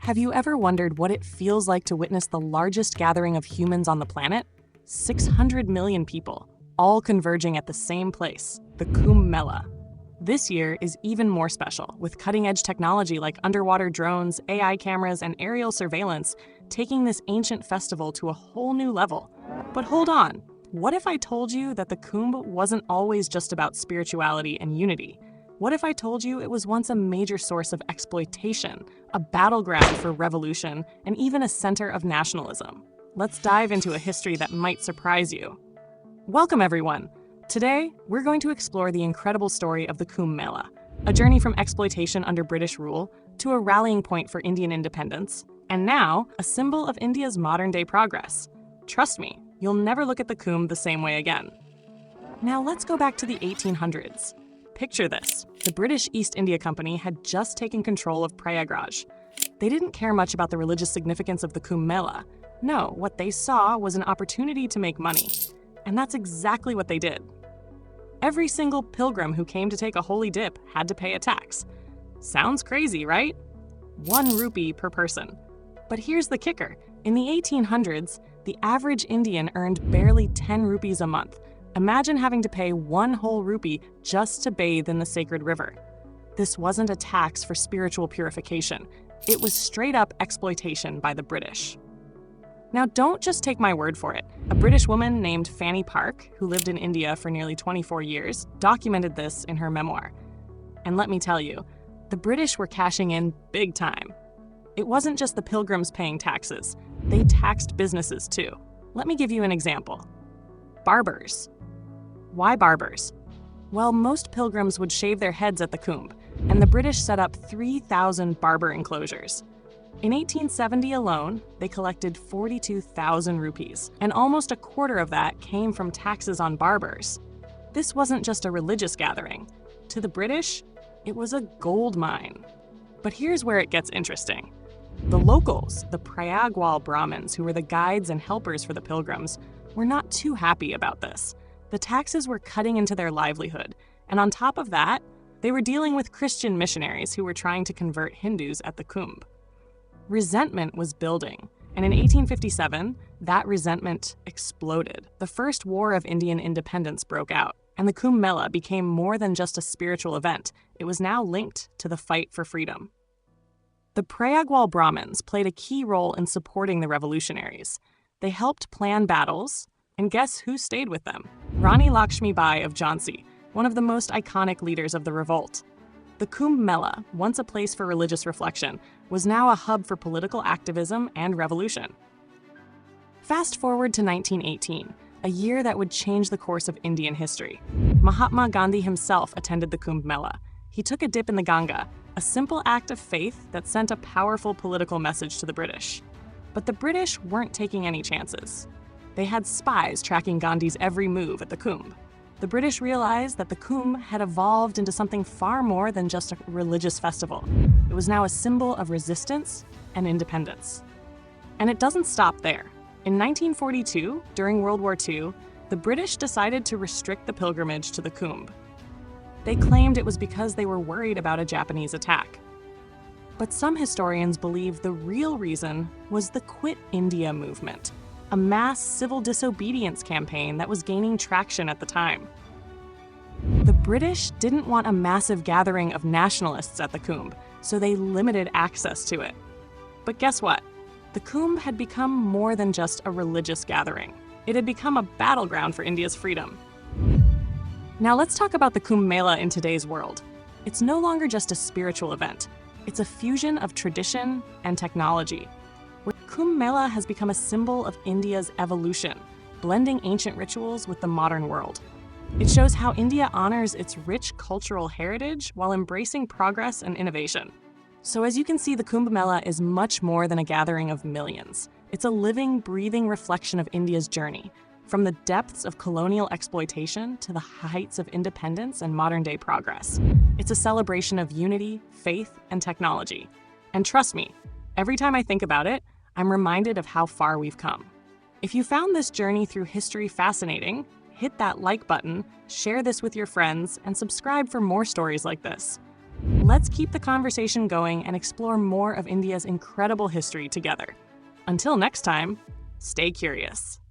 Have you ever wondered what it feels like to witness the largest gathering of humans on the planet? 600 million people, all converging at the same place, the Kumbh Mela. This year is even more special, with cutting-edge technology like underwater drones, AI cameras, and aerial surveillance taking this ancient festival to a whole new level. But hold on, what if I told you that the Kumbh wasn't always just about spirituality and unity? What if I told you it was once a major source of exploitation, a battleground for revolution, and even a center of nationalism? Let's dive into a history that might surprise you. Welcome, everyone. Today, we're going to explore the incredible story of the Kumbh Mela, a journey from exploitation under British rule to a rallying point for Indian independence, and now a symbol of India's modern-day progress. Trust me, you'll never look at the Kumbh the same way again. Now let's go back to the 1800s. Picture this. The British East India Company had just taken control of Prayagraj. They didn't care much about the religious significance of the Kumbh Mela. No, what they saw was an opportunity to make money. And that's exactly what they did. Every single pilgrim who came to take a holy dip had to pay a tax. Sounds crazy, right? 1 rupee per person. But here's the kicker. In the 1800s, the average Indian earned barely 10 rupees a month. Imagine having to pay 1 whole rupee just to bathe in the sacred river. This wasn't a tax for spiritual purification. It was straight-up exploitation by the British. Now, don't just take my word for it. A British woman named Fanny Park, who lived in India for nearly 24 years, documented this in her memoir. And let me tell you, the British were cashing in big time. It wasn't just the pilgrims paying taxes. They taxed businesses too. Let me give you an example. Barbers. Why barbers? Well, most pilgrims would shave their heads at the Kumbh, and the British set up 3,000 barber enclosures. In 1870 alone, they collected 42,000 rupees, and almost a quarter of that came from taxes on barbers. This wasn't just a religious gathering. To the British, it was a gold mine. But here's where it gets interesting. The locals, the prayagraj Brahmins, who were the guides and helpers for the pilgrims, were not too happy about this. The taxes were cutting into their livelihood, and on top of that, they were dealing with Christian missionaries who were trying to convert Hindus at the Kumbh. Resentment was building, and in 1857, that resentment exploded. The First War of Indian Independence broke out, and the Kumbh Mela became more than just a spiritual event. It was now linked to the fight for freedom. The prayagraj Brahmins played a key role in supporting the revolutionaries. They helped plan battles, and guess who stayed with them? Rani Lakshmi Bai of Jhansi, one of the most iconic leaders of the revolt. The Kumbh Mela, once a place for religious reflection, was now a hub for political activism and revolution. Fast forward to 1918, a year that would change the course of Indian history. Mahatma Gandhi himself attended the Kumbh Mela. He took a dip in the Ganga, a simple act of faith that sent a powerful political message to the British. But the British weren't taking any chances. They had spies tracking Gandhi's every move at the Kumbh. The British realized that the Kumbh had evolved into something far more than just a religious festival. It was now a symbol of resistance and independence. And it doesn't stop there. In 1942, during World War II, the British decided to restrict the pilgrimage to the Kumbh. They claimed it was because they were worried about a Japanese attack. But some historians believe the real reason was the Quit India movement, a mass civil disobedience campaign that was gaining traction at the time. The British didn't want a massive gathering of nationalists at the Kumbh, so they limited access to it. But guess what? The Kumbh had become more than just a religious gathering. It had become a battleground for India's freedom. Now let's talk about the Kumbh Mela in today's world. It's no longer just a spiritual event. It's a fusion of tradition and technology. Kumbh Mela has become a symbol of India's evolution, blending ancient rituals with the modern world. It shows how India honors its rich cultural heritage while embracing progress and innovation. So as you can see, the Kumbh Mela is much more than a gathering of millions. It's a living, breathing reflection of India's journey, from the depths of colonial exploitation to the heights of independence and modern-day progress. It's a celebration of unity, faith, and technology. And trust me, every time I think about it, I'm reminded of how far we've come. If you found this journey through history fascinating, hit that like button, share this with your friends, and subscribe for more stories like this. Let's keep the conversation going and explore more of India's incredible history together. Until next time, stay curious.